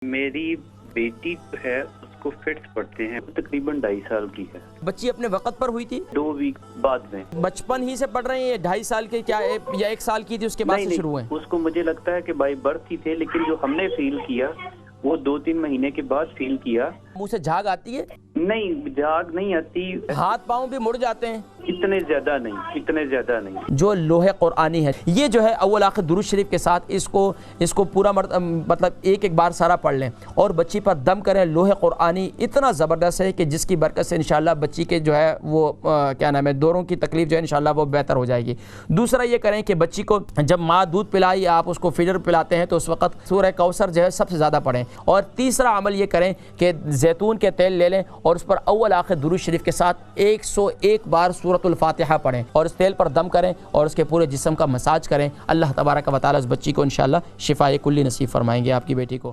मेरी बेटी जो है उसको फिट्स पड़ते हैं, तकरीबन 2.5 साल की है। बच्ची अपने वक्त पर हुई थी? 2 वीक बाद में। बचपन ही से पढ़ रहे हैं? 2.5 साल के क्या या 1 साल की थी उसके बाद से शुरू हुए? उसको मुझे लगता है कि बाई बर्थ ही थे, लेकिन जो हमने फील किया वो 2-3 महीने के बाद फील किया। मुंह से झाग आती है? नहीं, झाग नहीं आती। हाथ पाँव भी मुड़ जाते हैं? इतने ज्यादा नहीं। जो लोहे कुरानी है, ये जो है अव्वल आखिर दुरूद शरीफ के साथ इसको पूरा मतलब एक बार सारा पढ़ लें और बच्ची पर दम करें। लोहे कुरानी इतना ज़बरदस्त है कि जिसकी बरकत से इंशाल्लाह बच्ची के जो है वो क्या नाम है, दौरों की तकलीफ जो है इंशाल्लाह वो बेहतर हो जाएगी। दूसरा ये करें कि बच्ची को जब माँ दूध पिलाई, आप उसको फीडर पिलाते हैं तो उस वक्त सूरह कौसर जो है सबसे ज़्यादा पढ़ें। और तीसरा अमल ये करें कि जैतून के तेल ले लें और उस पर अव्वल आखिर दुरूद शरीफ के साथ 101 बार सूरतुल फातिहा पढ़ें और इस तेल पर दम करें और उसके पूरे जिस्म का मसाज करें। अल्लाह तबारक व तआला इस बच्ची को इंशाअल्लाह शिफाए कुल्ली नसीब फरमाएंगे आपकी बेटी को।